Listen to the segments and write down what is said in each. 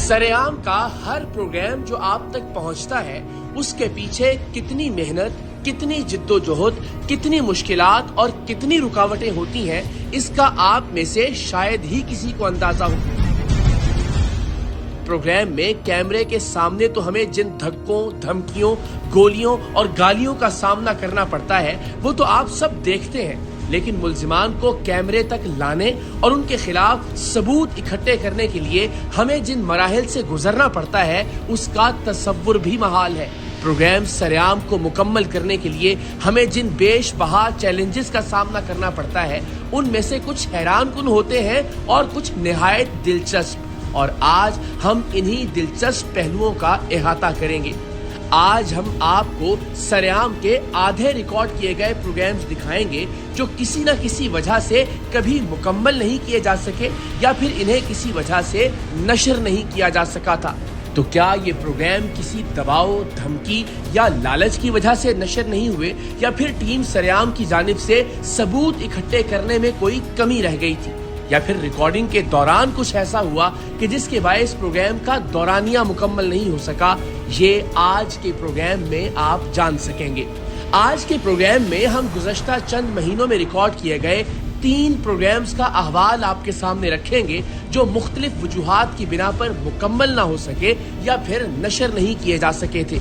सरेआम का हर प्रोग्राम जो आप तक पहुंचता है, उसके पीछे कितनी मेहनत, कितनी जिद्दोजहद, कितनी मुश्किलात और कितनी रुकावटें होती हैं, इसका आप में से शायद ही किसी को अंदाजा हो। प्रोग्राम में कैमरे के सामने तो हमें जिन धक्कों, धमकियों, गोलियों और गालियों का सामना करना पड़ता है, वो तो आप सब देखते हैं। लेकिन मुल्जिमान को कैमरे तक लाने और उनके खिलाफ सबूत इकट्ठे करने के लिए हमें जिन मराहिल से गुजरना पड़ता है, उसका तसव्वुर भी महाल है। प्रोग्राम सरेआम को मुकम्मल करने के लिए हमें जिन बेशबहा चैलेंजेस का सामना करना पड़ता है, उनमें से कुछ हैरानकुन होते हैं और कुछ निहायत दिलचस्प। और आज हम इन्हीं दिलचस्प पहलुओं का अहाता करेंगे। आज हम आपको सरेआम के आधे रिकॉर्ड किए गए प्रोग्राम्स दिखाएंगे जो किसी न किसी वजह से कभी मुकम्मल नहीं किए जा सके या फिर इन्हें किसी वजह से नशर नहीं किया जा सका था। तो क्या ये प्रोग्राम किसी दबाव, धमकी या लालच की वजह से नशर नहीं हुए, या फिर टीम सरेआम की जानिब से सबूत इकट्ठे करने में कोई कमी रह गई थी, या फिर रिकॉर्डिंग के दौरान कुछ ऐसा हुआ कि जिसके बायस प्रोग्राम का दौरानिया मुकम्मल नहीं हो सका? ये आज के प्रोग्राम में आप जान सकेंगे। आज के प्रोग्राम में हम गुज़श्ता चंद महीनों में रिकॉर्ड किए गए 3 प्रोग्राम्स का अहवाल आपके सामने रखेंगे जो मुख्तलिफ वजूहात की बिना पर मुकम्मल ना हो सके या फिर नशर नहीं किए जा सके थे।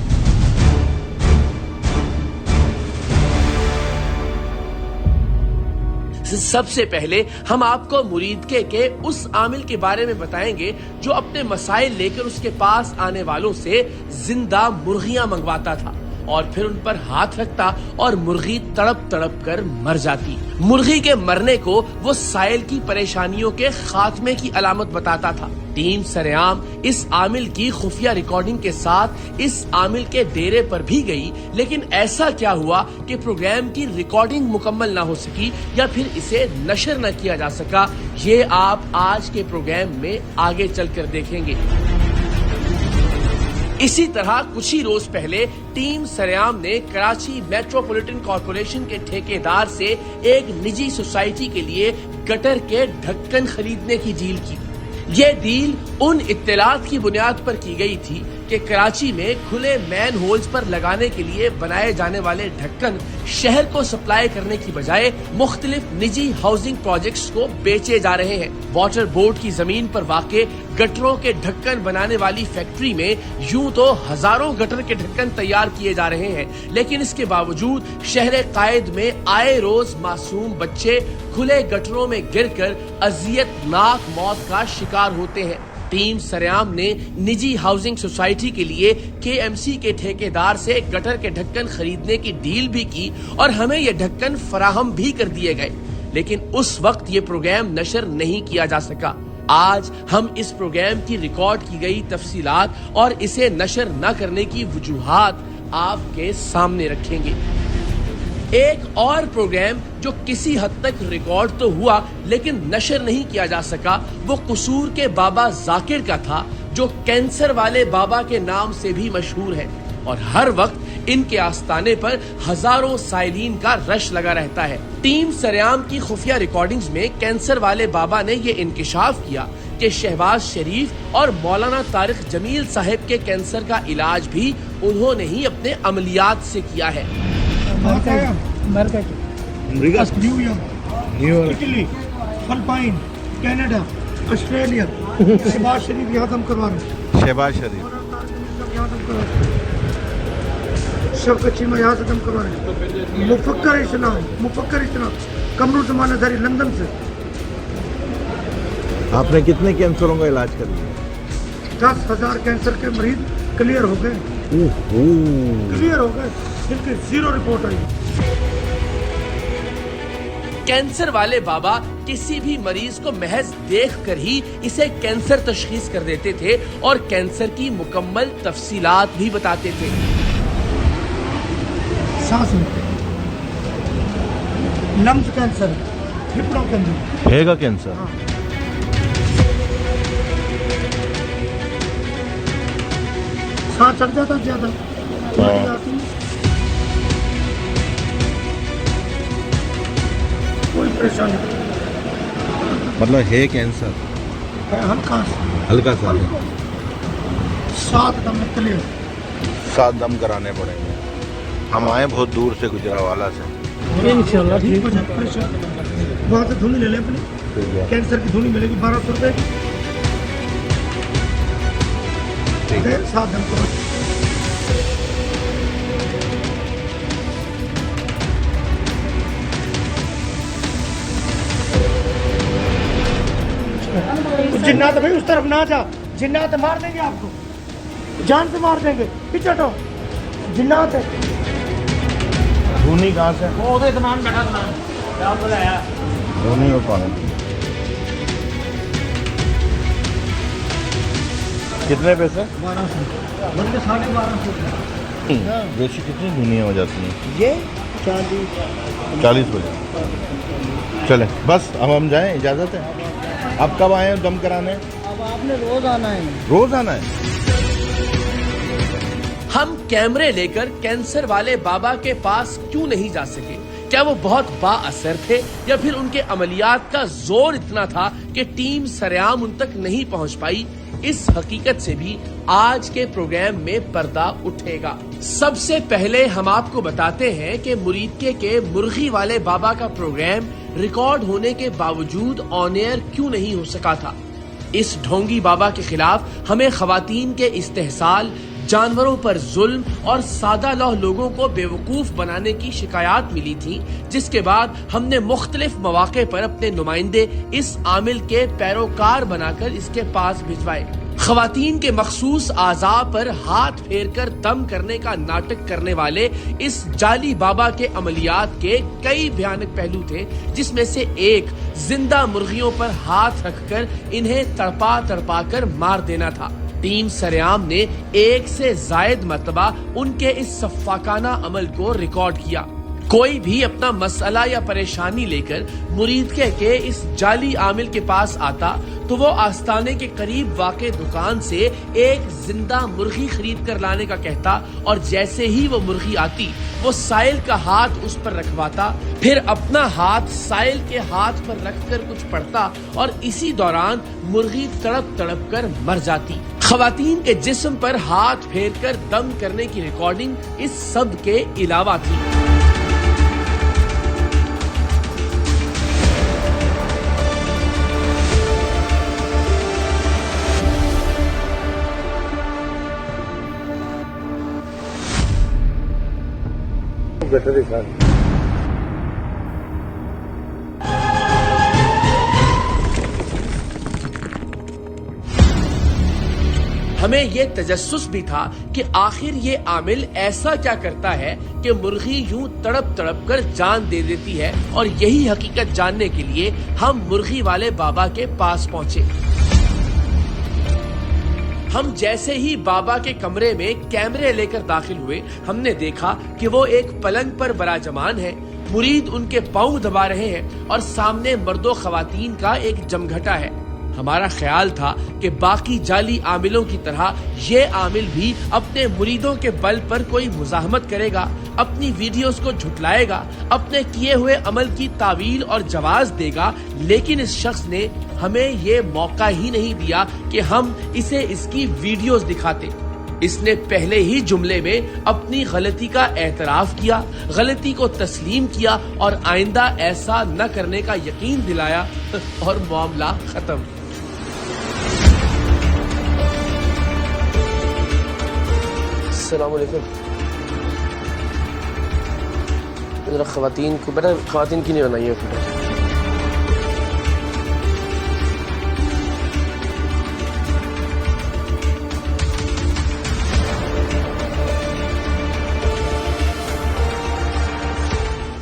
सबसे पहले हम आपको मुरीदके के उस आमिल के बारे में बताएंगे जो अपने मसाइल लेकर उसके पास आने वालों से जिंदा मुर्गियां मंगवाता था और फिर उन पर हाथ रखता और मुर्गी तड़प तड़प कर मर जाती। मुर्गी के मरने को वो साइल की परेशानियों के खात्मे की अलामत बताता था। टीम सरेआम इस आमिल की खुफिया रिकॉर्डिंग के साथ इस आमिल के डेरे पर भी गई, लेकिन ऐसा क्या हुआ कि प्रोग्राम की रिकॉर्डिंग मुकम्मल ना हो सकी या फिर इसे नशर न किया जा सका? ये आप आज के प्रोग्राम में आगे चलकर देखेंगे। इसी तरह कुछ ही रोज पहले टीम सरेआम ने कराची मेट्रोपॉलिटन कॉरपोरेशन के ठेकेदार से एक निजी सोसाइटी के लिए गटर के ढक्कन खरीदने की डील की। ये डील उन इत्तलात की बुनियाद पर की गई थी कि कराची में खुले मैन होल्स पर लगाने के लिए बनाए जाने वाले ढक्कन शहर को सप्लाई करने की बजाय मुख्तलिफ निजी हाउसिंग प्रोजेक्ट्स को बेचे जा रहे हैं। वाटर बोर्ड की जमीन पर वाक़े गटरों के ढक्कन बनाने वाली फैक्ट्री में यूं तो हजारों गटर के ढक्कन तैयार किए जा रहे हैं, लेकिन इसके बावजूद शहर कायद में आए रोज मासूम बच्चे खुले गटरों में गिरकर अजियतनाक मौत का शिकार होते हैं। टीम सरेआम ने निजी हाउसिंग सोसाइटी के लिए KMC के ठेकेदार से गटर के ढक्कन खरीदने की डील भी की और हमें ये ढक्कन फराहम भी कर दिए गए, लेकिन उस वक्त ये प्रोग्राम नशर नहीं किया जा सका। आज हम इस प्रोग्राम की रिकॉर्ड की गई तफसीलात और इसे नशर न करने की वजूहात आपके सामने रखेंगे। एक और प्रोग्राम जो किसी हद तक रिकॉर्ड तो हुआ लेकिन नशर नहीं किया जा सका, वो कसूर के बाबा जाकिर का था, जो कैंसर वाले बाबा के नाम से भी मशहूर है और हर वक्त इनके आस्थाने पर हजारों साइलीन का रश लगा रहता है। टीम सरेआम की खुफिया रिकॉर्डिंग्स में कैंसर वाले बाबा ने ये इंकिशाफ किया कि शहबाज शरीफ और मौलाना तारिक जमील साहब के कैंसर का इलाज भी उन्होंने ही अपने अमलियात से किया है। New York, Italy, Philippine, Canada, Australia, Shahbaz Sharif यहाँ हम करवा रहे हैं। शहबाज शरीफ शौकत चीमा यहाँ से हम करवा रहे हैं। मुफक्कर इस्लाम कमरू जमानादारी लंदन से। आपने कितने कैंसरों का इलाज कर लिया? 10,000 कैंसर के मरीज क्लियर हो गए, जिनकी 0 रिपोर्ट आई। कैंसर वाले बाबा किसी भी मरीज को महज देखकर ही इसे कैंसर तशखीस कर देते थे और कैंसर की मुकम्मल तफसीलात भी बताते थे। सांस में लंग्स कैंसर, फेफड़ों के अंदर फेफड़े का कैंसर। हाँ। सांस चढ़ जाता ज्यादा, कोई परेशानी मतलब है कैंसर है, हल्का सा है। 7 दम में क्लियर। 7 दम कराने पड़ेंगे। हम आए बहुत दूर से, गुजरावाला से। इंशाल्लाह ठीक हो जाए। वहाँ से धुनी ले लें अपनी, ठीक है, कैंसर की धुनी मिलेगी 1200 रुपये की। ठीक है। 7 दम करो। जिन्नात भाई उस तरफ ना जा, जिन्नात मार देंगे आपको, जान से मार देंगे। पीछे हटो, जिन्नात है। धुनी कहाँ से? धुनी हो पानी। कितने पैसे? 1200 बल्कि 1250। वैसे कितनी धुनियाँ हो जाती हैं? ये 40। 40 बजे। चले बस, अब हम जाएं, इजाज़त है। आप कब आए हैं दम कराने? अब आपने रोज आना है। रोज आना है? हम कैमरे लेकर कैंसर वाले बाबा के पास क्यों नहीं जा सके? क्या वो बहुत बाअसर थे या फिर उनके अमलियात का जोर इतना था कि टीम सरेआम उन तक नहीं पहुंच पाई? इस हकीकत से भी आज के प्रोग्राम में पर्दा उठेगा। सबसे पहले हम आपको बताते हैं कि मुरीदके के मुर्गी वाले बाबा का प्रोग्राम रिकॉर्ड होने के बावजूद ऑन एयर क्यों नहीं हो सका था। इस ढोंगी बाबा के खिलाफ हमें खवातीन के इस्तेहसाल, जानवरों पर जुल्म और सादा लौह लोगों को बेवकूफ बनाने की शिकायत मिली थी, जिसके बाद हमने मुख्तलिफ मौके पर अपने नुमाइंदे इस आमिल के पैरोकार बनाकर इसके पास भिजवाए। खवातीन के मखसूस आज़ा पर हाथ फेर कर दम करने का नाटक करने वाले इस जाली बाबा के अमलियात के कई भयानक पहलू थे, जिसमें से एक जिंदा मुर्गियों पर हाथ रखकर इन्हें तड़पा तड़पा कर मार देना था। टीम सरेआम ने 1 से जायद मरतबा उनके इस सफ़ाकाना अमल को रिकॉर्ड किया। कोई भी अपना मसला या परेशानी लेकर मुरीदके के इस जाली आमिल के पास आता तो वो आस्ताने के करीब वाक़े दुकान से एक जिंदा मुर्गी खरीद कर लाने का कहता, और जैसे ही वो मुर्गी आती वो साइल का हाथ उस पर रखवाता, फिर अपना हाथ साइल के हाथ पर रखकर कुछ पढ़ता और इसी दौरान मुर्गी तड़प तड़प कर मर जाती। खवातीन के जिस्म पर हाथ फेर कर दम करने की रिकॉर्डिंग इस सब के अलावा थी। हमें ये तजस्सुस भी था कि आखिर ये आमिल ऐसा क्या करता है कि मुर्गी यूं तड़प तड़प कर जान दे देती है, और यही हकीकत जानने के लिए हम मुर्गी वाले बाबा के पास पहुंचे। हम जैसे ही बाबा के कमरे में कैमरे लेकर दाखिल हुए, हमने देखा कि वो एक पलंग पर बराजमान है। मुरीद उनके पांव दबा रहे हैं और सामने मर्दो खवातीन का एक जमघटा है। हमारा ख्याल था कि बाकी जाली आमिलों की तरह ये आमिल भी अपने मुरीदों के बल पर कोई मुजाहमत करेगा, अपनी वीडियोस को झुटलाएगा, अपने किए हुए अमल की तावील और जवाज देगा, लेकिन इस शख्स ने हमें ये मौका ही नहीं दिया कि हम इसे इसकी वीडियोस दिखाते। इसने पहले ही जुमले में अपनी गलती का एतराफ किया, गलती को तस्लीम किया और आइंदा ऐसा न करने का यकीन दिलाया और मामला खत्म। अस्सलाम वालेकुम। जरा खवातीन को बेटा, खवातीन की नहीं बनाई है फोटो।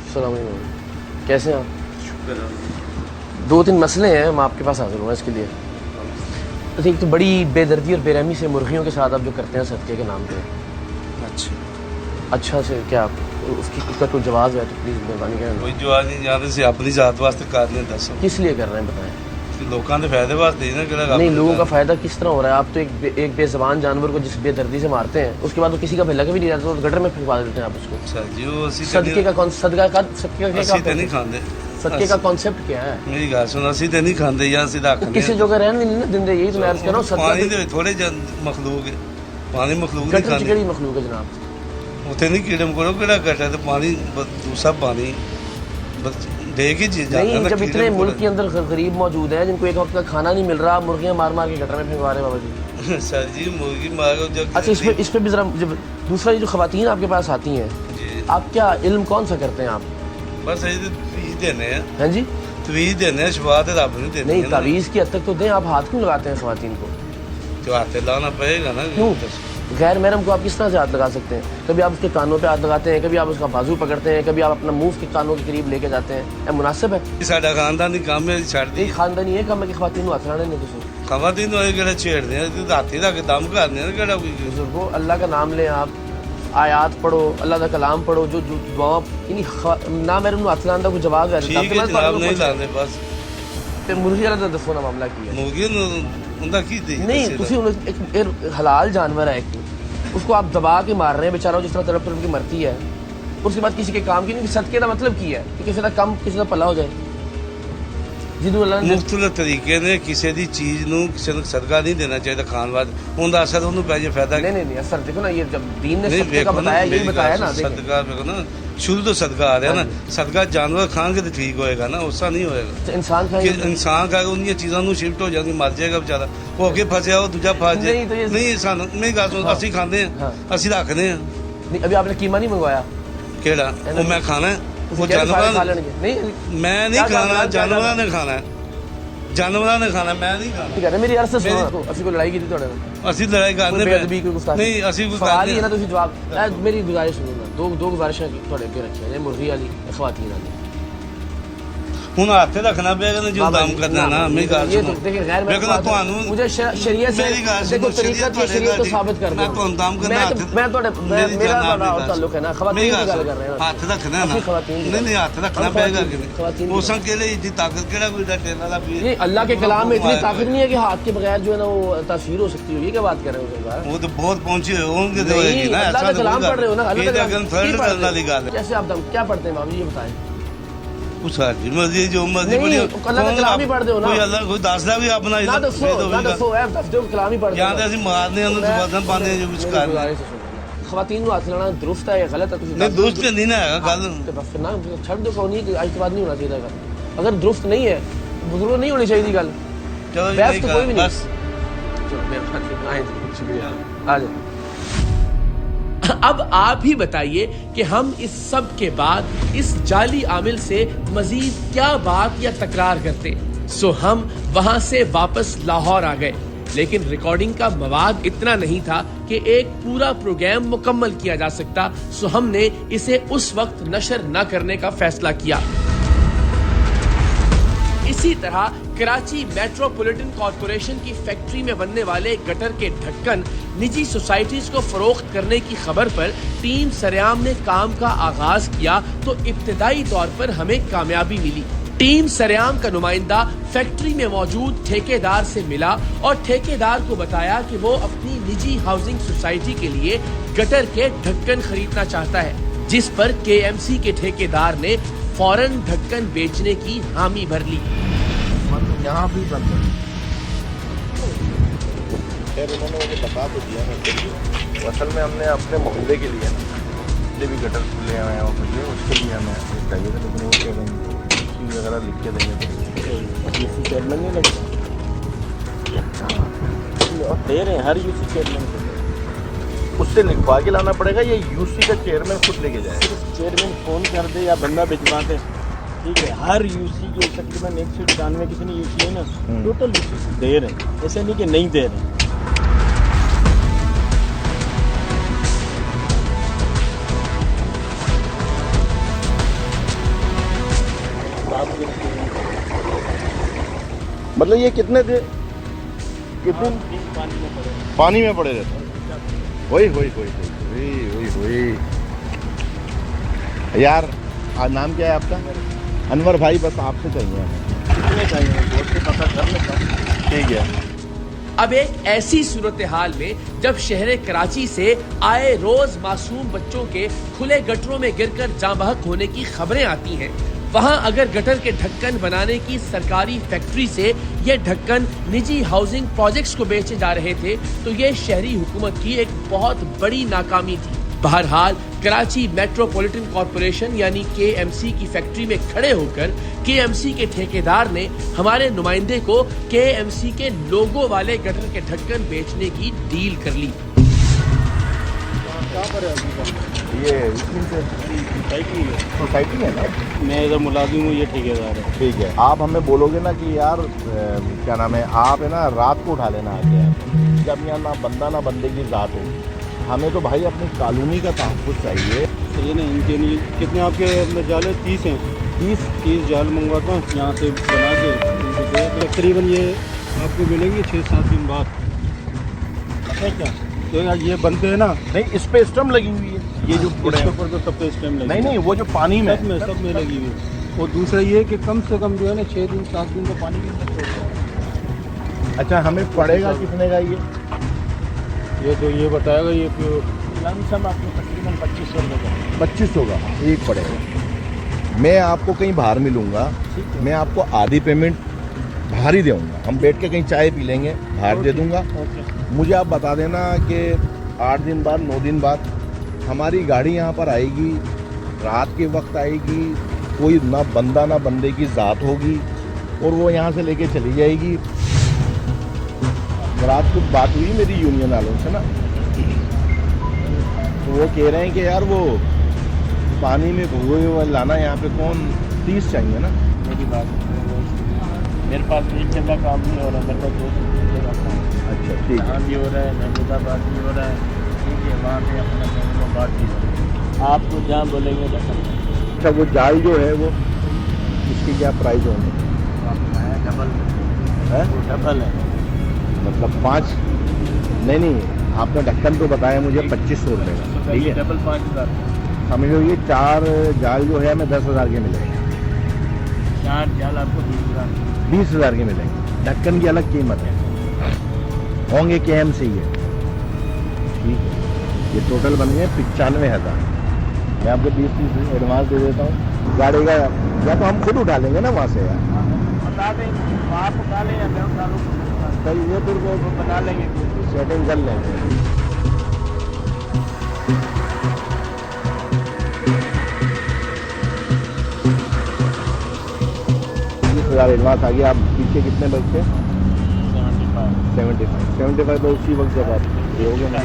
अस्सलाम वालेकुम, कैसे हैं आप? 2-3 मसले हैं, हम आपके पास हाजिर हुए इसके लिए। एक तो बड़ी बेदर्दी और बेरहमी से मुर्गियों के साथ आप जो करते हैं सदके के नाम पे। अच्छा से क्या उसका कोई जवाब है तो प्लीज मेहरबानी करें। कोई जवाब नहीं, जाते से अपनी जात वास्ते कर लें। दसो किस लिए कर रहे हैं बताएं। लोगों के फायदे वास्ते ना कि नहीं, लोगों का फायदा किस तरह हो रहा है? आप तो एक बेजबान जानवर को जिस बेदर्दी से मारते हैं, उसके बाद वो किसी का भला भी नहीं रहता, तो गटर में फेंकवा देते हैं आप उसको। सदके का नहीं खाते, सदके का कॉन्सेप्ट क्या है? मेरी गल सुन, असि ते नहीं खाते या सीधा किसी जगह रहने नहीं ना देंगे, यही तो मैं अर्ज कर रहा हूं। पानी दे थोड़े मखलूक है, पानी मखलूक नहीं गटर खाने चिकड़ी मखलूक है जनाब। उतने नहीं कीड़े मकोड़ों केड़ा गटर तो पानी दूसरा पानी बस देख ही चीज नहीं, जब इतने मुल्क के अंदर गरीब मौजूद हैं जिनको एक वक्त का खाना नहीं मिल रहा, मुर्गियां मार मार के गटर में फेंकवा रहे हैं बाबा जी। सर जी मुर्गी मार जब अच्छा, इस पे भी जरा जब दूसरा ये जो खवातीन आपके पास आती हैं, जी आप क्या इल्म कौन सा करते हैं आप? बस ये तवीज देने हैं, हैं जी? तवीज देने हैं, शफा तो रब नहीं देनी नहीं, है ना। तावीज़ की हद तक तो दें, आप हाथ क्यों लगाते हैं खवातीन को? जो हाथ लाना पड़ेगा ना। क्यों? गैर महरम को आप किस तरह से हाथ लगा सकते हैं? कभी आप उसके कानों पे हाथ लगाते हैं, कभी आप उसका बाजू पकड़ते हैं, कभी आप अपना मुंह उसके कानों के करीब लेके जाते हैं। क्या मुनासिब है? साडा खानदानी काम है छड़ दी एक खानदानी है कम है कि खवातीन को हाथ लगाने नहीं तुझे। खवातीन होए केड़ा छेड़ने हैं, हाथी दा के दम करने हैं केड़ा कोई। बुजुर्गो, अल्लाह का नाम लें, आप आयात पढ़ो, अल्लाह का कलाम पढ़ो, जो जो दुआ ना मेरे हाथ लाने को जवाब है। ठीक है जनाब, नहीं लाने बस ਤੇ ਮੁਰਗੀ ਵਾਲਾ ਤਾਂ ਦੱਸੋ ਨਾ ਮਾਮਲਾ ਕੀ ਹੈ। मुर्गी उनका की दी नहीं, ਤੁਸੀਂ एक हलाल जानवर है एक, उसको आप दबा के मार रहे हैं बेचारा, जिस तरह तड़प तड़प की मरती है, उसके बाद किसी के काम की नहीं। सदके का मतलब की है कि किसी का कम किसी का भला हो जाए। जिदू अल्लाह ने मुख्तलिफ तरीके ने किसी दी चीज नू किसी नू सदका नहीं देना चाहिए खान बाद उनका असर उन्हें पै जाए फायदा। नहीं नहीं असर देखो ना, ये जब दीन ने नहीं सदके का देखो ना, बताया, यही मेरी बताया ना। बात सुनो, सदका देखो ना, शुरू तो सदका आ रहा है ना, सदका जानवर खान के तो ठीक होएगा ना, उसका नहीं होएगा। इंसान कि खाएगा इंसान खाएगा उन चीजों ਨੂੰ शिफ्ट हो जाती, मर जाएगा बेचारा, वो अगे फसिया वो दूजा फस जाए। नहीं, तो ये- नहीं सानू मेरी गल सुन, ਅਸੀਂ खाते हैं, हाँ। ਅਸੀਂ रखते हैं। नहीं, अभी आपने कीमा नहीं मंगवाया? केड़ा वो मैं खाना है, वो ਤੁਸੀਂ ਕਹਿੰਦੇ ਸਾਰੇ ਖਾ जानवर ਲੈਣਗੇ। नहीं मैं नहीं क्या खाना, क्या जानवर ने खाना है, जानवर ने खाना, मैं नहीं खाना। ठीक है, मेरी अर्ज से मेरी- सुनो, ਅਸੀਂ ਕੋਈ ਲੜਾਈ ਕੀਤੀ ਤੁਹਾਡੇ ਨਾਲ? ਅਸੀਂ ਲੜਾਈ कोई करने बेअदबी, कोई गुस्ताखी? नहीं ਅਸੀਂ कोई सवाल ही है ना, करने ਤੁਸੀਂ जवाब मेरी गुजारिश सुनो ना, दो गुजारिशां ਤੁਹਾਡੇ ਅੱਗੇ ਰੱਖੀਆਂ ਨੇ, मुर्गी वाली, खवातीन वाली। ਹੁਣ ਹੱਥ ਰੱਖਣਾ ਪਏਗਾ ਨਾ, ਜੋ बाबा ਕੰਮ जी, करना ना, मेरी गल ये सुनो। तो देखिए गैर देखो ना ਤੁਹਾਨੂੰ मुझे शरीयत से मेरी गल देखो सुनो, तरीका की शरीयत को साबित कर मैं दो। ਤੁਹਾਨੂੰ ਕੰਮ करना मैं थोड़े मेरा ताल्लुक है ना, खवातीन की गल कर रहे हैं। हथ रखना ना, अपनी खवातीन की नहीं नहीं हथ रखना हम पड़ेगा कि खवातीन नहीं। की उस केले इतनी ताकत केड़ा कोई टेल वाला भी ये अल्लाह के कलाम में इतनी ताकत नहीं है कि हाथ के बगैर जो है ना वो तासीर हो सकती हो। ये क्या बात कर रहे हो सरकार? वो तो बहुत पहुंचे होंगे तो नहीं, होएगी ना, अल्लाह ऐसा का कलाम पढ़ रहे हो ना, अल्लाह का कलाम थर्ड की पढ़ करने वाली रहे हो? गल है। जैसे आप क्या पढ़ते हैं बाबू जी, ये बताएं। कुछ हर मर्जी जो मर्जी नहीं, अल्लाह का कलाम ही पढ़ दो ना। कोई अल्लाह कोई दसदा भी अपना ना दसो ऐ दस दो कलाम ही पढ़ दो। ਜਾਂ ਤੇ ਅਸੀਂ ਮਾਰਨੇ ਉਹਨੂੰ ਜ਼ਬਾਨ ਪਾਉਂਦੇ ਜੋ ਕੁਝ ਕਰਨਾ। खवातीन को हाथ लाना दुरुस्त है या गलत है? नहीं दुरुस्त नहीं ना है गल। तो बस फिर ना छड़ दो, कौन नहीं आज के बाद नहीं होना चाहिए था। अगर दुरुस्त नहीं है, बुजुर्ग नहीं होनी चाहिए गल। चलो बहस तो कोई भी नहीं। बस शुक्रिया, आ जाओ। अब आप ही बताइए कि हम इस सब के बाद इस जाली आमिल से मजीद क्या बात या तकरार करते। सो हम वहां से वापस लाहौर आ गए, लेकिन रिकॉर्डिंग का मवाद इतना नहीं था कि एक पूरा प्रोग्राम मुकम्मल किया जा सकता। सो हमने इसे उस वक्त नशर न करने का फैसला किया। इसी तरह कराची मेट्रोपॉलिटन कॉरपोरेशन की फैक्ट्री में बनने वाले गटर के ढक्कन निजी सोसाइटीज को फरोख्त करने की खबर पर टीम सरेआम ने काम का आगाज किया तो इब्तिदाई तौर पर हमें कामयाबी मिली। टीम सरेआम का नुमाइंदा फैक्ट्री में मौजूद ठेकेदार से मिला और ठेकेदार को बताया कि वो अपनी निजी हाउसिंग सोसाइटी के लिए गटर के ढक्कन खरीदना चाहता है, जिस पर केएमसी के ठेकेदार ने फौरन ढक्कन बेचने की हामी भर ली। यहाँ भी बंद है। खैर उन्होंने मुझे बता तो दिया है कि असल में हमने अपने मोहल्ले के लिए जितने भी गटर खुले हुए हैं और मुझे उसके लिए हमें चाहिए था, लेकिन वो कह रहे हैं चीज़ वगैरह लिख के देंगे यूसी चेयरमैन नहीं लगता और दे रहे हैं हर यूसी चेयरमैन को। उससे लिखवा के लाना पड़ेगा या यूसी का चेयरमैन खुद लेके जाए? सिर्फ चेयरमैन फ़ोन कर दे या बंदा भिजवा दे, ठीक है। हर यूसी के तकरीबन 191 किसी ने यूसी है ना, टोटल यूसी दे रहे हैं, ऐसा नहीं कि नहीं दे रहे हैं। मतलब ये कितने दिन पानी में पड़े पानी में पड़े रहते हैं? वही वही वही वही वही वही यार नाम क्या है आपका? अनवर भाई, बस आपसे चाहिए हमें। कितने चाहिए बोर्ड से पता कर लेता हूँ। ठीक है। अब एक ऐसी सूरत हाल में जब शहर कराची से आए रोज मासूम बच्चों के खुले गटरों में गिरकर जाँ बहक होने की खबरें आती हैं, वहां अगर गटर के ढक्कन बनाने की सरकारी फैक्ट्री से ये ढक्कन निजी हाउसिंग प्रोजेक्ट्स को बेचे जा रहे थे तो ये शहरी हुकूमत की एक बहुत बड़ी नाकामी थी। बहरहाल कराची मेट्रोपॉलिटन कॉरपोरेशन यानी KMC की फैक्ट्री में खड़े होकर KMC के ठेकेदार ने हमारे नुमाइंदे को KMC के लोगो वाले गटर के ढक्कन बेचने की डील कर ली। ये सोसाइटी है ना, मैं इधर मुलाजिम हूँ, ये ठेकेदार है। ठीक है। आप हमें बोलोगे ना कि यार क्या नाम है, आप है ना रात को उठा लेना आके यार, जब यहाँ ना बंदा ना बंदे की ज़ात होगी। हमें तो भाई अपनी कॉलोनी का तहफ़्फ़ुज़ चाहिए। ये नहीं, इनके लिए कितने आपके जाल 30 हैं, 30 जाल मंगवाता हूँ यहाँ से बना के। तकरीबन ये आपको मिलेंगे 6-7 दिन बाद। अच्छा क्या तो यार ये बनते हैं ना, नहीं इस पे स्टम्प लगी हुई है, ये जो इसके ऊपर तो सब पे स्टेम लगी। नहीं वो जो पानी में सब में लगी हुई है। और दूसरा ये कि कम से कम जो है ना 6 दिन 7 दिन तो पानी के अंदर छोड़ता है। अच्छा हमें पड़ेगा कितने का ये तो ये बताएगा, ये लमसम आपको तकरीबन 2500 रुपये का, 2500 का एक पड़ेगा। मैं आपको कहीं बाहर मिलूंगा, मैं आपको आधी पेमेंट बाहर ही दूंगा, हम बैठ के कहीं चाय पी लेंगे, बाहर दे दूंगा। मुझे आप बता देना कि 8 दिन बाद 9 दिन बाद हमारी गाड़ी यहाँ पर आएगी, रात के वक्त आएगी, कोई ना बंदा ना बंदे की ज़ात होगी और वो यहाँ से लेके चली जाएगी। रात को बात हुई मेरी यूनियन वालों से ना, तो वो कह रहे हैं कि यार वो पानी में भुगे हुए लाना यहाँ पे कौन 30 चाहिए ना। मेरी बात मेरे पास एक जगह काम नहीं हो रहा, मेरे पास 2 जगह काम। अच्छा ठीक है, यहाँ भी हो रहा है, महमूदाबाद भी हो रहा है, ठीक है, वहाँ पे अपना महमूदाबाद भी हो रहा है। आपको जहाँ बोलेंगे अच्छा वो जाल जो है वो इसकी क्या प्राइस होंगे? डबल है, डबल है, मतलब 5 नहीं आपने ढक्कन तो बताया मुझे 2500 रुपये का, ठीक है। डबल 5000 समझो ये 4 जाल जो है हमें 10,000 के मिलेंगे, 4 जाल आपको 20,000 के मिलेंगे। ढक्कन की अलग कीमत है, होंगे KMC है, ठीक है। ये टोटल बन गए 95,000। मैं आपको 20-30 एडवांस दे देता हूँ। गाड़ी का या तो हम खुद उठा लेंगे ना वहाँ से यार, बता दें आप उठा लें या मैं उठा लूँ, सही है, फिर वो बना लेंगे, सेटिंग कर लेंगे। एडवांस आ गया। आप पीछे कितने बचते? 75 तो उसी वक्त जब आप ये हो गया ना।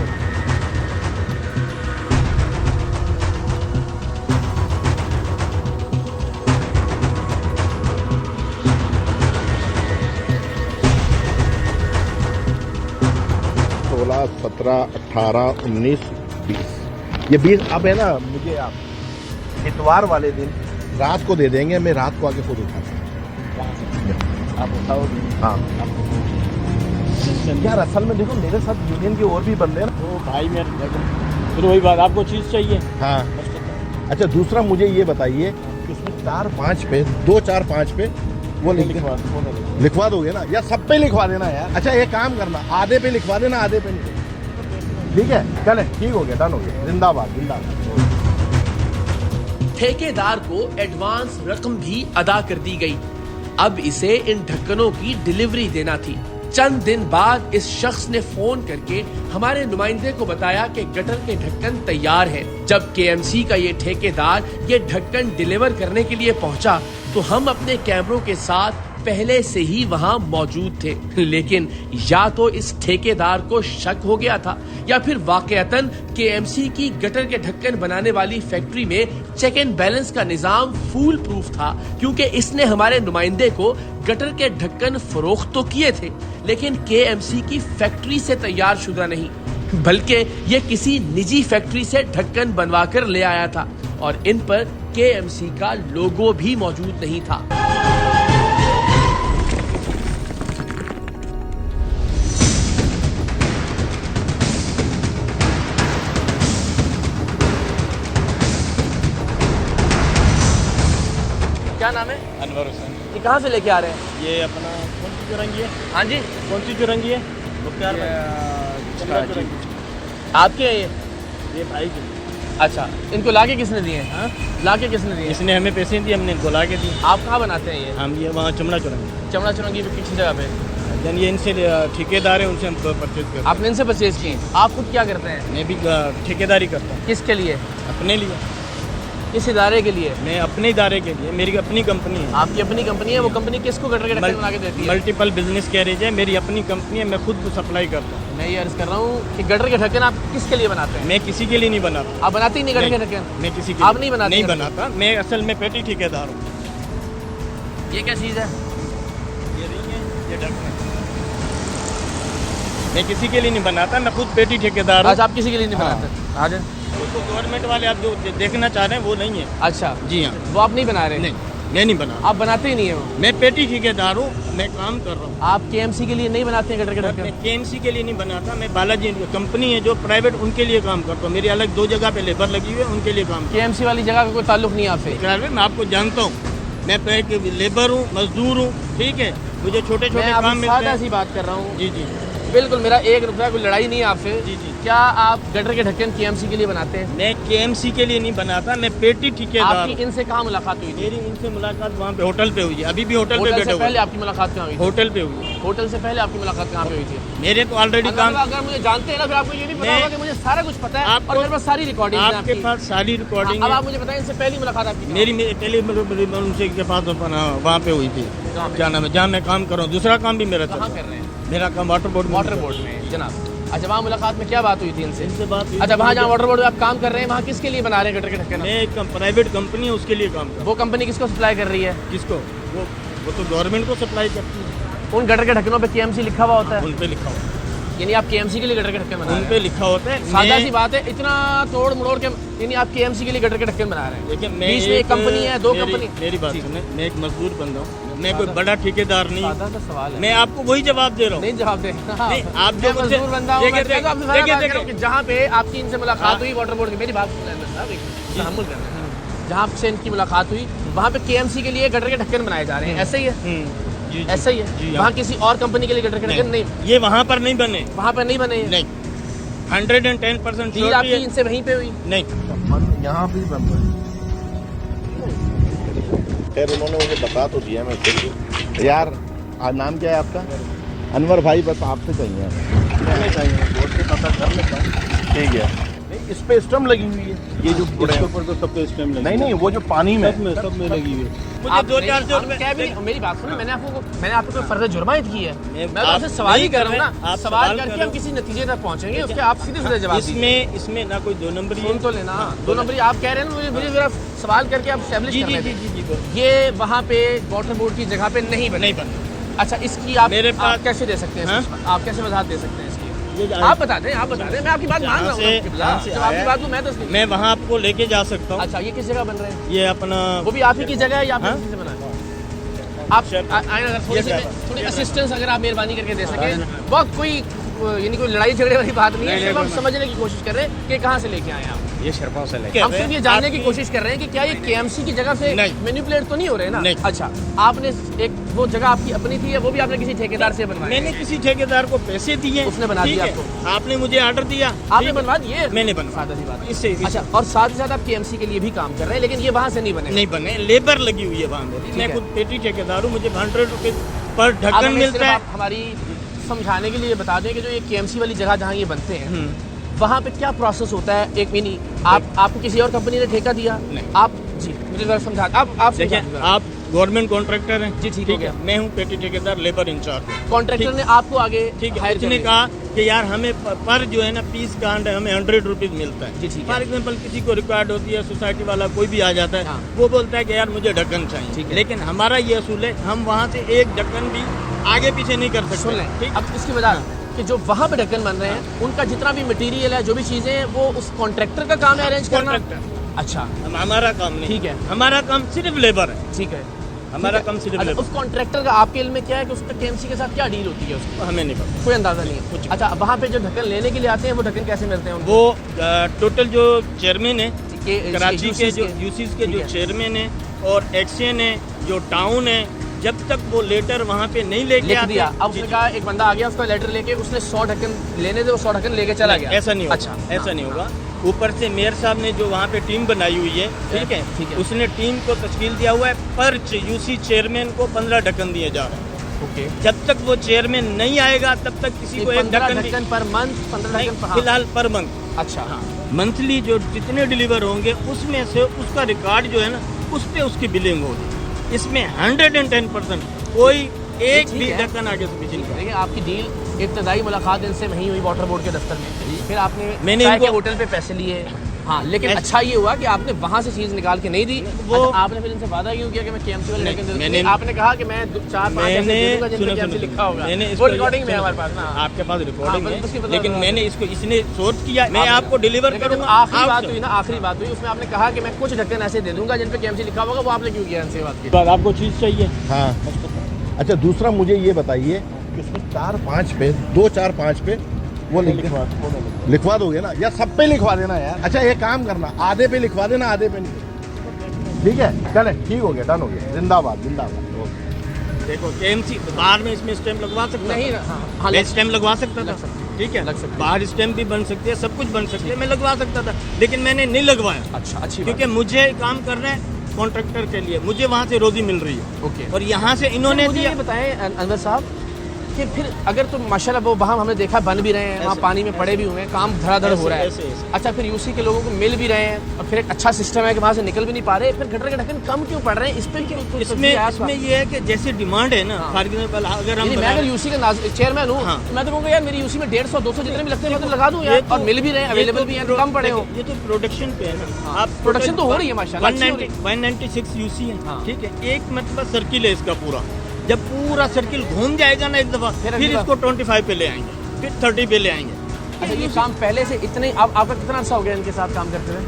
सोलह 17 18 19 20 ये 20 अब है ना, मुझे आप इतवार वाले दिन रात को दे देंगे, मैं रात को आके खुद उठाता हूँ। आप उठाओगे? हाँ यार असल में देखो मेरे साथ यूनियन के और भी बंदे हैं ना। तो भाई मेरे फिर वही बात, आपको चीज़ चाहिए। हाँ अच्छा, दूसरा मुझे ये बताइए कि उसमें 4-5 पे 2-4-5 पे वो लिखवा दोगे ना, या सब पे लिखवा देना यार। अच्छा एक काम करना, आधे पे लिखवा देना, आधे पे नहीं, ठीक है? चले ठीक हो गया, डन हो गया। जिंदाबाद जिंदाबाद। ठेकेदार को एडवांस रकम भी अदा कर दी गई। अब इसे इन ढक्कनों की डिलीवरी देना थी। चंद दिन बाद इस शख्स ने फोन करके हमारे नुमाइंदे को बताया कि गटर के ढक्कन तैयार हैं। जब KMC का ये ठेकेदार ये ढक्कन डिलीवर करने के लिए पहुंचा तो हम अपने कैमरों के साथ पहले से ही वहां मौजूद थे, लेकिन या तो इस ठेकेदार को शक हो गया था या फिर वाकईतन KMC की गटर के ढक्कन बनाने वाली फैक्ट्री में चेक एंड बैलेंस का निजाम फूल प्रूफ था, क्योंकि इसने हमारे नुमाइंदे को गटर के ढक्कन फरोख्त तो किए थे लेकिन KMC की फैक्ट्री से तैयार शुदा नहीं, बल्कि ये किसी निजी फैक्ट्री से ढक्कन बनवा कर ले आया था और इन पर KMC का लोगो भी मौजूद नहीं था। क्या नाम है? अनवर हुसैन। ये कहाँ से लेके आ रहे हैं? ये अपना कौन सी चुरंगी है? हाँ जी, कौन सी चुरंगी है? मुख्तार भाई। आपके हैं ये भाई की। अच्छा, इनको लाके किसने दिए? हाँ? लाके किसने दिए? इसने हमें पैसे दिए, हमने इनको ला के दिए। आप कहाँ बनाते हैं ये? हम ये वहाँ चमड़ा चुराएंगे, चमड़ा चुरंगी पे किसी जगह पे? यानी ये इनसे ठेकेदार है, उनसे हम परचेज करते हैं। आपने इनसे परचेज किए? आप खुद क्या करते हैं? मैं भी ठेकेदारी करता हूँ किसके लिए? अपने लिए, किस इदारे के लिए? मैं अपने इदारे के लिए, मेरी अपनी कंपनी है। आपकी अपनी कंपनी है? वो कंपनी किसको गटर के ढक्कन बना के देती है? मल्टीपल बिजनेस कैरेज है, मेरी अपनी कंपनी है, मैं खुद सप्लाई करता हूँ। मैं ये अर्ज कर रहा हूँ कि गटर के ढक्कन आप किसके लिए बनाते हैं? मैं किसी के लिए नहीं बनाता। आप बनाते ही नहीं गटर के ढक्कन? मैं किसी के आप लिए नहीं बनाते? नहीं बनाता, मैं असल में पेटी ठेकेदार हूँ। ये क्या चीज़ है? ये नहीं है, ये ढक्कन है। मैं किसी के लिए नहीं बनाता, मैं खुद पेटी ठेकेदार हूँ। अच्छा, आप किसी के लिए नहीं हाँ। बनाते? हाँ जी। वो तो गवर्नमेंट वाले आप जो देखना चाह रहे हैं वो नहीं है। अच्छा, जी हाँ, वो आप नहीं बना रहे? नहीं, मैं नहीं बना। आप बनाते ही नहीं है वो? मैं पेटी ठेकेदार हूँ, मैं काम कर रहा हूँ। आप केएमसी के लिए नहीं बनाते हैं गटर के मैं ढक्कन? केएमसी के लिए नहीं बनाता, मैं बालाजी कंपनी है जो प्राइवेट, उनके लिए काम करता हूँ। मेरी अलग 2 जगह पे लेबर लगी हुई है, उनके लिए काम केएमसी वाली जगह का कोई ताल्लुक नहीं है आपसे? करता हूँ। मैं आपको जानता हूँ, मैं एक लेबर हूँ, मजदूर हूँ, ठीक है। मुझे छोटे मैं छोटे काम आपसे मिलते सादा हैं। सी बात कर रहा हूँ। जी जी बिल्कुल, मेरा 1 रुपया कोई लड़ाई नहीं है आपसे। जी जी। क्या आप गटर के ढक्कन केएमसी के लिए बनाते हैं? मैं केएमसी के लिए नहीं बनाता, मैं पेटी ठेकेदार आपकी हूँ। इनसे कहाँ मुलाकात हुई थी? मेरी इनसे मुलाकात वहाँ पे होटल पे हुई है, अभी भी होटल पे होटल बैठे से हुए पहले हैं। आपकी मुलाकात कहाँ हुई थी? होटल पे हुई है। होटल से पहले आपकी मुलाकात कहाँ पे हुई थी? मेरे तो ऑलरेडी काम, अगर मुझे जानते हैं ना, फिर आपको ये नहीं पता मैं- होगा कि मुझे सारा कुछ पता है आपको- और मेरे पास सारी रिकॉर्डिंग है आपके आपकी। पास सारी रिकॉर्डिंग अब है। आप मुझे बताएं, इनसे पहली मुलाकात आपकी कहाँ मेरी पहले उनसे के पास अपना वहाँ पे हुई थी, कहाँ पे? क्या नाम है, जहाँ मैं काम कर रहा हूँ। दूसरा काम भी मेरा चल कहाँ रहा कर रहे हैं? है, मेरा काम वाटर बोर्ड में। वाटर बोर्ड में जनाब। अच्छा, वहाँ मुलाकात में क्या बात हुई थी इनसे? इनसे बात हुई अच्छा, थी वहाँ जहाँ मुझे- वाटर बोर्ड में आप काम कर रहे हैं, वहाँ किसके लिए बना रहे हैं गटर के ढक्कन? मैं एक प्राइवेट कंपनी है, उसके लिए काम कर रहा वो कंपनी किसको सप्लाई कर रही है? हूँ। किसको? वो तो गवर्नमेंट को सप्लाई करती है। उन गटर के ढक्कनों पे केएमसी लिखा हुआ होता है? उन पे लिखा होता यानी आप केएमसी के लिए गटर के ढक्कन बना है, उन रहे पे हैं? लिखा होता है। सादा मैं- सी बात है, इतना तोड़ मरोड़ के यानी आप केएमसी के लिए गटर के ढक्कन बना रहे हैं? देखिए, मैं बीच में एक कंपनी है, 2 कंपनी। मेरी बात सुने, मैं एक मजदूर बंदा हूँ, मैं कोई बड़ा ठेकेदार नहीं। सादा सा सवाल है। मैं आपको वही जवाब दे रहा हूँ। नहीं जवाब दे। नहीं, आप जो मैं मुझसे- मजदूर बंदा हूँ, मैं देखिए, तो आपसे सारा देखिए, बात कर रहा हूँ कि जहाँ पे आपकी इनसे मुलाकात हाँ। हुई वाटर बोर्ड की, मेरी बात सुन लें साहब, एक तहम्मुल करना है। जहाँ से इनकी मुलाकात हुई, वहाँ पे केएमसी के लिए गटर के ढक्कन बनाए जा रहे हैं, ऐसा ही है? जी, जी, ऐसा ही जी, है? हाँ। वहाँ किसी और कंपनी के लिए गटर के ढक्कन नहीं? ये वहाँ पर नहीं बने, वहाँ पर नहीं बने हैं? नहीं। 110% डील आपकी इनसे वहीं पे हुई? नहीं। यहाँ भी बंद है। खैर उन्होंने मुझे बता तो दिया, मैं फिर यार नाम क्या है आपका? अनवर भाई, बस आपसे चाहिए बोर्ड से पता कर लेता हूँ। ठीक है, इस पे स्टम्प लगी हुई है, ये जो इसके ऊपर तो सब पे स्टैम्प लगी नहीं नहीं, वो जो पानी में सब में लगी हुई है। मुझे आप 2-4 आप क्या भी नहीं, मेरी बात सुनो, मैंने आपको कोई फर्ज जुर्मायत की है? मैं तो आप आपसे सवाल ही नहीं कर रहा हूँ कर रहे, ना, आप सवाल सवाल करके करो। हम किसी नतीजे तक पहुंचेंगे, उसके आप सीधे सीधे जवाब दीजिए। इसमें ना कोई 2 नंबर सुन तो लेना, 2 नंबरी आप कह रहे हैं ना, मुझे जरा सवाल करके आप स्टैब्लिश जी कर जी रहे जी थे। जी जी ये वहाँ पे वाटर बोर्ड की जगह पे नहीं बने? नहीं बने। अच्छा, इसकी आप मेरे पास- आप कैसे दे सकते हैं? हाँ? इसकी- आप कैसे वजाहत दे सकते हैं इसकी? ये आप बता दें, आप बता दें, मैं आपकी बात मान रहा हूँ। जहाँ से जब आपकी आया- बात को मैं तस्लीम। मैं वहाँ आपको लेके जा सकता हूँ। अच्छा, ये किस जगह बन रहे हैं? ये अपना वो भी आप ही की जगह है या फिर हाँ? किसी से बना है? आप आए अगर थोड़ी ये सी क्या थोड़ी असिस्टेंस अगर आप मेहरबानी करके दे सकें, बहुत कोई यानी कोई लड़ाई झगड़े वाली बात नहीं है, सिर्फ हम समझने की कोशिश कर रहे हैं कि कहाँ से लेके आए आप। ये शरफा से लेके हम सिर्फ ये जानने की कोशिश कर रहे हैं कि क्या ये केएमसी की जगह से नहीं। मैनिपुलेट तो नहीं हो रहे ना? नहीं। अच्छा, आपने एक वो जगह आपकी अपनी थी या वो भी आपने किसी ठेकेदार से बनवाई? मैंने किसी ठेकेदार को पैसे दिए, उसने बना ठीक दिया है? आपको? आपने मुझे ऑर्डर दिया, आपने ठीक है? बनवा दिए? मैंने बनवा सादा सी बात है। इससे अच्छा, और साथ ही साथ आप केएमसी के लिए भी काम कर रहे हैं, लेकिन ये वहाँ से नहीं बने? नहीं बने, लेबर लगी हुई है वहाँ मेरी। ठीक मैं है। खुद पेटी ठेकेदार हूँ, मुझे 100 रुपये पर आप ढक्कन हमें मिलता सिर्फ है। आप हमारी समझाने के लिए बता दें कि जो ये केएमसी वाली जगह जहाँ ये बनते हैं, वहाँ पे क्या प्रोसेस होता है? एक मिनी आपको किसी और कंपनी ने ठेका दिया? नहीं। आप जी मुझे जरा समझा, आप देखिए, समझा आप गवर्नमेंट कॉन्ट्रैक्टर हैं, जी, ठीक हो गया। मैं हूँ पेटी ठेकेदार, लेबर इंचार्ज। कॉन्ट्रैक्टर ठीक। ने आपको आगे ठीक है, हायर उसने कहा कि यार हमें पर जो है ना पीस का हमें 100 रुपीज़ मिलता है। जी, ठीक है। फॉर एग्जाम्पल किसी को रिक्वायर्ड होती है, सोसाइटी वाला कोई भी आ जाता है, हाँ। वो बोलता है कि यार मुझे ढक्कन ठीक चाहिए, है। लेकिन हमारा ये असूल है, हम वहाँ से एक ढक्कन भी आगे पीछे नहीं कर सकते। सुन लें, ठीक, अब इसकी वजह कि जो वहाँ पे ढक्कन बन रहे हैं, उनका जितना भी मटेरियल है, जो भी चीजें हैं, वो उस कॉन्ट्रैक्टर का काम है अरेंज करना? कॉन्ट्रैक्टर। अच्छा, हमारा काम नहीं, ठीक है। हमारा काम सिर्फ लेबर है, ठीक है। हमारा ठीक है। काम सिर्फ अच्छा, लेबर। उस कॉन्ट्रैक्टर का आपके इल्म में क्या है कि उसका केएमसी के साथ क्या डील होती है उसकी? हमें नहीं पता। कोई अंदाजा नहीं है कुछ। अच्छा, वहाँ पे जो ढक्कन लेने के लिए आते हैं, वो ढक्कन कैसे मिलते हैं उनको? वो टोटल जो चेयरमैन है के- कराची के, UCs जो यूसीस के ठीक जो है। चेयरमैन है और एक्शन है जो टाउन है, जब तक वो लेटर वहाँ पे नहीं लेके लिख आते, दिया, अब जी, उसने जी। कहा एक बंदा आ गया, उसका लेटर लेके उसने 100 ढक्कन लेने दे, वो 100 ढक्कन लेके चला गया। ऐसा नहीं होगा, अच्छा, ऐसा नहीं होगा। ऊपर से मेयर साहब ने जो वहाँ पे टीम बनाई हुई है, ठीक है, उसने टीम को तश्कील दिया हुआ है, पर यूसी चेयरमैन को 15 ढक्कन दिए जा रहे हैं। ओके, जब तक वो चेयरमैन नहीं आएगा तब तक किसी को एक 15 ढक्कन ढक्कन पर मंथ, 15 नहीं, ढक्कन पर, हाँ। फिलहाल पर मंथ। अच्छा, हाँ, मंथली जो जितने डिलीवर होंगे उसमें से उसका रिकॉर्ड जो है ना, उस पे उसकी बिलिंग होगी। इसमें 110% कोई एक ठीक भी है। ढक्कन आगे से पीछे नहीं देखिए आपकी डील इब्तदाई मुलाकात इनसे वहीं हुई वाटर बोर्ड के दफ्तर में, फिर आपने मैंने चाय के इनको- होटल पे पैसे लिए, हाँ, लेकिन अच्छा ये हुआ कि आपने वहाँ से चीज़ निकाल के नहीं दी। वो- अच्छा, आपने फिर इनसे वादा क्यों किया कि मैं केएमसी वाले नहीं, ढक्कन दे दूंगा? मैंने- आपने कहा कि मैं 4-5 ऐसे दे दूंगा जिन पे सुनो, केएमसी सुनो, लिखा होगा, मैंने वो इसको- रिकॉर्डिंग में है सुनो, हमारे पास ना। आपके पास रिकॉर्डिंग हाँ, उसकी है, बदौलत- लेकिन मैंने इसको इसने सोच किया, मैं आपको डिलीवर लेकिन करूंगा। आखिरी बात आपसे। हुई ना, आखिरी बात हुई, उसमें आपने कहा कि मैं कुछ ढक्कन ऐसे दे दूंगा जिन पे केएमसी लिखा होगा, वो आपने क्यों किया इनसे बात की? आपको चीज़ चाहिए। हाँ। अच्छा, दूसरा मुझे ये बताइए कि उसमें 4-5 पे 2-4-5 पे वो लिखवा दोगे ना, या सब पे लिखवा देना यार। अच्छा, एक काम करना, आधे पे लिखवा देना, आधे पे नहीं। ठीक है, चले, ठीक हो गया, डन हो गया। जिंदाबाद, जिंदाबाद। देखो केएमसी बाहर में इसमें स्टैम्प लगवा सकता नहीं, था। हाँ, मैं स्टैम्प लगवा सकता लग था, सकता ठीक है, लग सकता है। बाहर स्टैम्प भी बन सकती है, सब कुछ बन सकती है, मैं लगवा सकता था, लेकिन मैंने नहीं लगवाया। अच्छा, अच्छी क्योंकि मुझे काम करना है कॉन्ट्रैक्टर के लिए, मुझे वहाँ से रोजी मिल रही है। ओके। और यहाँ से इन्होंने मुझे दिया। ये बताएं अनवर साहब कि फिर अगर तो माशाल्लाह वो वहाँ हमने देखा बन भी रहे हैं, वहाँ ऐसे- पानी में पड़े भी हुए हैं, काम धड़ाधड़ हो रहा है। ऐसे- ऐसे। अच्छा, फिर यूसी के लोगों को मिल भी रहे हैं और फिर एक अच्छा सिस्टम है कि वहाँ से निकल भी नहीं पा रहे, फिर गटर के ढक्कन कम क्यों पड़ रहे हैं? इस पे क्यों कुछ इसमें ये है कि जैसे डिमांड है ना, हाँ। फॉर एग्जाम्पल अगर हम मैं बना- अगर यूसी का चेयरमैन हूँ, हाँ। तो मैं तो कहूँगा यार मेरी यूसी में 150-200 जितने भी लगते हैं मैं तो लगा दूँ ये यार, तो- और मिल भी रहे हैं, ये अवेलेबल तो भी हैं, प्रो- कम पड़े हो। ये तो प्रोडक्शन पे है ना। हाँ, आप प्रोडक्शन तो हो रही है माशाल्लाह, अच्छी हो रही है। 196 यूसी है, हाँ। ठीक है, एक मतलब सर्किल है इसका पूरा। जब पूरा सर्किल घूम जाएगा ना एक दफा, फिर फिर अगली इसको 25 पे ले आएंगे, फिर 30 पे ले आएंगे। अच्छा, ये काम पहले से इतने आपका कितना अर्सा हो गया इनके साथ काम करते हुए?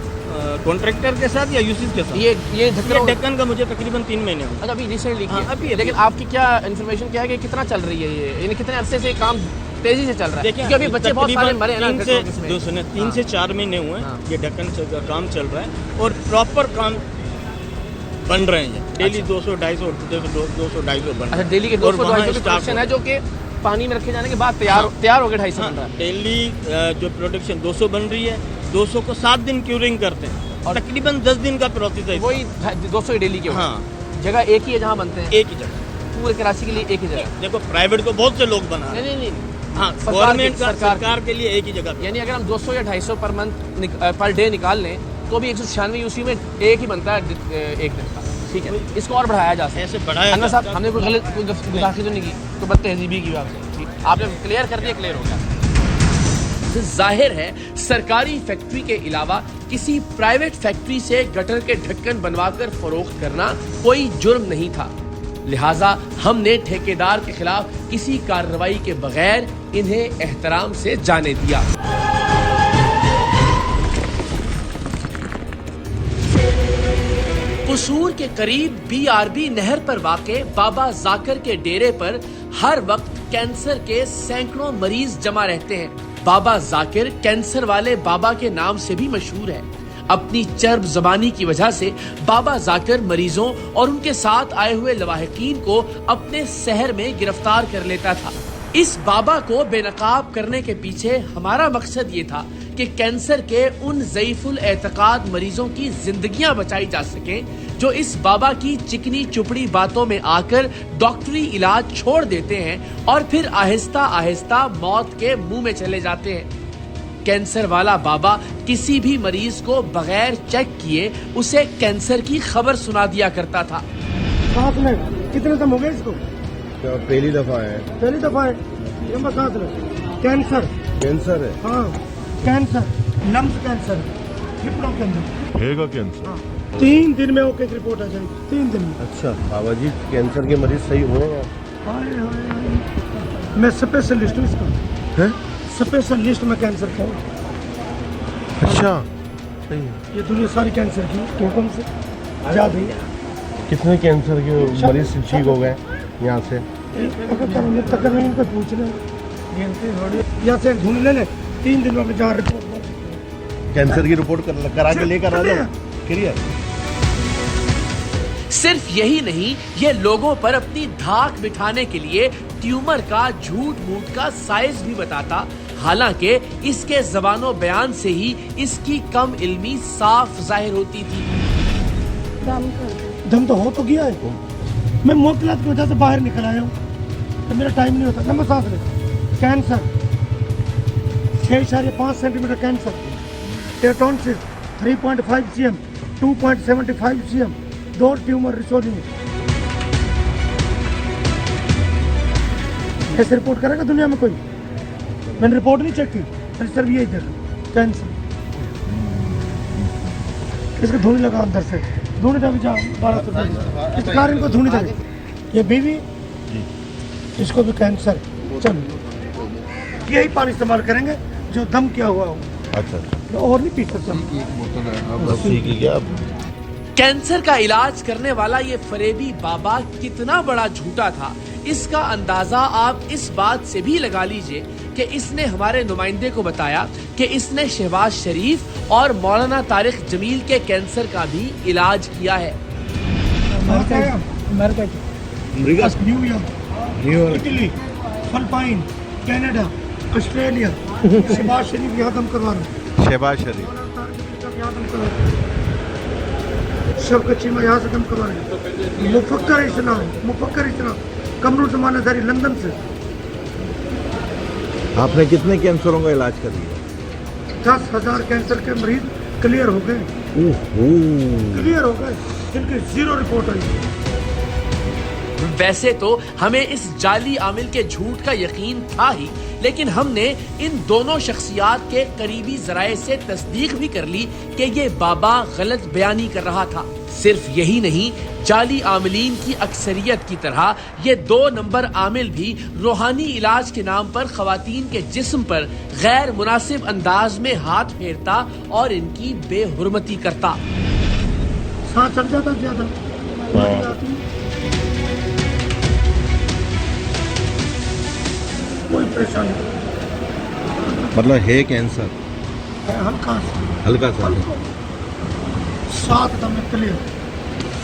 कॉन्ट्रैक्टर के साथ या यूसी के साथ? ये ढक्कन ढक्कन का मुझे तकरीबन 3 महीने हुए। अच्छा, अभी रिसेंटली हाँ, अभी- लेकिन आपकी क्या इन्फॉर्मेशन क्या है कि कितना चल रही है ये, यानी कितने अरसे से काम तेजी से चल रहा है? देखिए, क्योंकि अभी बच्चे बहुत सारे तकरीबन मरे हैं ना 3 ढक्कनों से में। जो सुने 3 से 4 महीने हुए हाँ। ये ढक्कन का काम चल रहा है और प्रॉपर काम बन रहे हैं। डेली 200-250 बन रहे अच्छा, डेली के और 200-250 वहाँ की स्टाफ प्रोडक्शन है हो- जो कि पानी में रखे जाने के बाद तैयार हो गए 250 बन रहा है। डेली जो प्रोडक्शन 200 बन रही है, 200 को 7 दिन क्यूरिंग करते हैं और तकरीबन 10 दिन का प्रोसेस है। वही 200 डेली के हाँ, जगह एक ही है जहाँ बनते हैं एक ही जगह। पूरे कराची के लिए, एक ही जगह। देखो प्राइवेट को बहुत से लोग बना रहे नहीं हैं। नहीं नहीं, हाँ, सरकार गवर्नमेंट की- का सरकार सरकार के लिए एक ही जगह पे। यानी अगर हम 200 या 250 पर मंथ पर डे निकाल लें तो भी 196 यूसी में एक ही बनता है एक दिन का। ठीक है, इसको और बढ़ाया जा सकता है। ऐसे बढ़ाया अन्ना जा साहब, सकता है। हमने कोई गलत कोई गुस्ताखी तो नहीं की, तो बदतहजीबी की आपसे, आपने क्लियर कर दिया, क्लियर हो गया। जाहिर है सरकारी फैक्ट्री के अलावा किसी प्राइवेट फैक्ट्री से गटर के ढक्कन बनवाकर फरोख्त करना कोई जुर्म नहीं था, लिहाजा हमने ठेकेदार के खिलाफ किसी कार्रवाई के बगैर इन्हें एहतराम से जाने दिया। कसूर के करीब बीआरबी नहर पर वाक़े बाबा जाकिर के डेरे पर हर वक्त कैंसर के सैकड़ों मरीज जमा रहते हैं। बाबा जाकिर कैंसर वाले बाबा के नाम से भी मशहूर है। अपनी चर्ब ज़बानी की वजह से बाबा जाकिर मरीजों और उनके साथ आए हुए लवाहिकीन को अपने शहर में गिरफ्तार कर लेता था। इस बाबा को बेनकाब करने के पीछे हमारा मकसद ये था कि कैंसर के उन ज़ईफुल एतकाद मरीजों की जिंदगियां बचाई जा सकें जो इस बाबा की चिकनी चुपड़ी बातों में आकर डॉक्टरी इलाज छोड़ देते हैं और फिर आहिस्ता आहिस्ता मौत के मुंह में चले जाते हैं। कैंसर वाला बाबा किसी भी मरीज को बगैर चेक किए उसे कैंसर की खबर सुना दिया करता था। सांस में कितने दम हो गए इसको? पहली दफा है। पहली दफा है लंबा सांस ले। कैंसर, कैंसर है। हाँ कैंसर, लंग्स कैंसर, फेफड़ों के अंदर। हेगा कैंसर। हाँ, 3 दिन में ओके की रिपोर्ट आ जाएगी, 3 दिन में। अच्छा बाबा जी, कैंसर के मरीज सही हुए हैं? हाय हाय हाय, मैं स्पेशलिस्ट हूँ इसका, हैं? स्पेशलिस्ट में कैंसर का हूँ। अच्छा, सही है। ये दुनिया सारी कैंसर की हुक्म से ज्यादा ही। कितने कैंसर के मरीज ठीक हो गए यहाँ से? तकरीबन पे पूछ ले, यहाँ से ढूंढ ले, 3 दिन में जहाँ रिपोर्ट कैंसर की रिपोर्ट करा के लेकर आ जाओ। क्लियर। सिर्फ यही नहीं, ये लोगों पर अपनी धाक बिठाने के लिए ट्यूमर का झूठ मूठ का साइज भी बताता, हालांकि इसके ज़बानो बयान से ही इसकी कम इल्मी साफ जाहिर होती थी। दम तो हो तो गया है, मैं मुश्किलात की वजह से बाहर निकल आया हूँ, तो मेरा टाइम नहीं होता। नंबर 7 में कैंसर 6.5 सेंटीमीटर कैंसर, टेटोनसिस 3.5 cm, 2.75 cm, 2 ट्यूमर रिसोर्स में। ऐसे रिपोर्ट करेगा दुनिया में कोई? मैंने रिपोर्ट नहीं चेक की, सर ये इधर कैंसर, इसको धोने लगा अंदर से, धोने जा 1200 इस कार इनको धोने लगे। ये बीवी, इसको भी कैंसर। चल यही पानी इस्तेमाल करेंगे जो दम किया हुआ हो। अच्छा, और नहीं पी सकता। कैंसर का इलाज करने वाला ये फरेबी बाबा कितना बड़ा झूठा था, इसका अंदाजा आप इस बात से भी लगा लीजिए कि इसने हमारे नुमाइंदे को बताया कि इसने शहबाज शरीफ और मौलाना तारिक जमील के कैंसर का भी इलाज किया है। America, New York, Italy, Philippine, Canada, Australia, Shahbaz Sharif यहाँ दम करवा रहा शहबाज शरीफ सब चीमा यहाँ से दम करवा रहे। मुफक्कर इस्लाम कमरू जमानाधारी लंदन से। आपने कितने कैंसरों का इलाज कर लिया? 10,000 कैंसर के मरीज क्लियर हो गए, जिनकी 0 रिपोर्ट आई। वैसे तो हमें इस जाली आमिल के झूठ का यकीन था ही, लेकिन हमने इन दोनों शख्सियात के करीबी जराए से तस्दीक भी कर ली कि ये बाबा गलत बयानी कर रहा था। सिर्फ यही नहीं, जाली आमिलीन की अक्सरियत की तरह ये 2 नंबर आमिल भी रूहानी इलाज के नाम पर खवातीन के जिस्म पर गैर मुनासिब अंदाज में हाथ फेरता और इनकी बेहुरमती करता। सांस चल जाता ज्यादा, कोई परेशानी मतलब है कैंसर हल्का सा 7 दम क्लियर।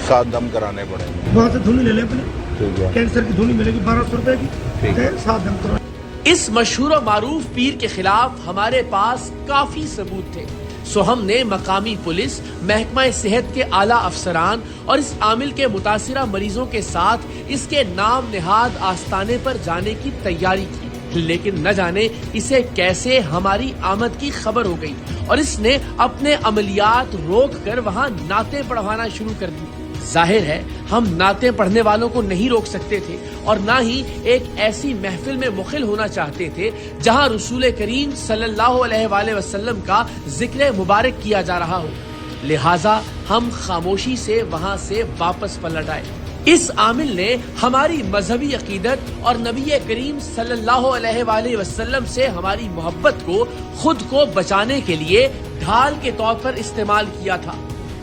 7 दम कराने पड़ेंगे। वहाँ से धुनी ले ले अपने, ठीक है। कैंसर की धुनी मिलेगी 1200 रुपए की, ठीक है। 7 दम करो। इस मशहूर और मारूफ पीर के खिलाफ हमारे पास काफी सबूत थे, सो हमने मकामी पुलिस, महकमा सेहत के आला अफसरान और इस आमिल के मुतासिरा मरीजों के साथ इसके नाम निहाद आस्ताने पर जाने की तैयारी की। लेकिन न जाने इसे कैसे हमारी आमद की खबर हो गई और इसने अपने अमलियात रोक कर वहाँ नाते पढ़वाना शुरू कर दी। जाहिर है हम नाते पढ़ने वालों को नहीं रोक सकते थे और ना ही एक ऐसी महफिल में मुखिल होना चाहते थे जहाँ रसूल करीम सल्लल्लाहु अलैहि वसल्लम का जिक्र मुबारक किया जा रहा हो। लिहाजा हम खामोशी से वहाँ से वापस पलट आए। इस आमिल ने हमारी मजहबी अकीदत और नबी करीम सल्लल्लाहु अलैहि वसल्लम से हमारी मोहब्बत को खुद को बचाने के लिए ढाल के तौर पर इस्तेमाल किया था,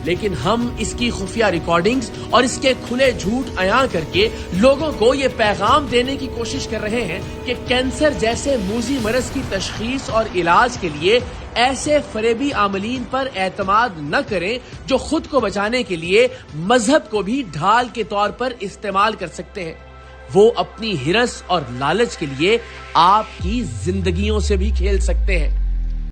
लेकिन हम इसकी खुफिया रिकॉर्डिंग्स और इसके खुले झूठ अयां करके लोगों को ये पैगाम देने की कोशिश कर रहे हैं कि कैंसर जैसे मूजी मरज की तशखीस और इलाज के लिए ऐसे फरेबी आमलीन पर एतमाद न करें जो खुद को बचाने के लिए मजहब को भी ढाल के तौर पर इस्तेमाल कर सकते हैं। वो अपनी हिरस और लालच के लिए आपकी जिंदगियों से भी खेल सकते हैं।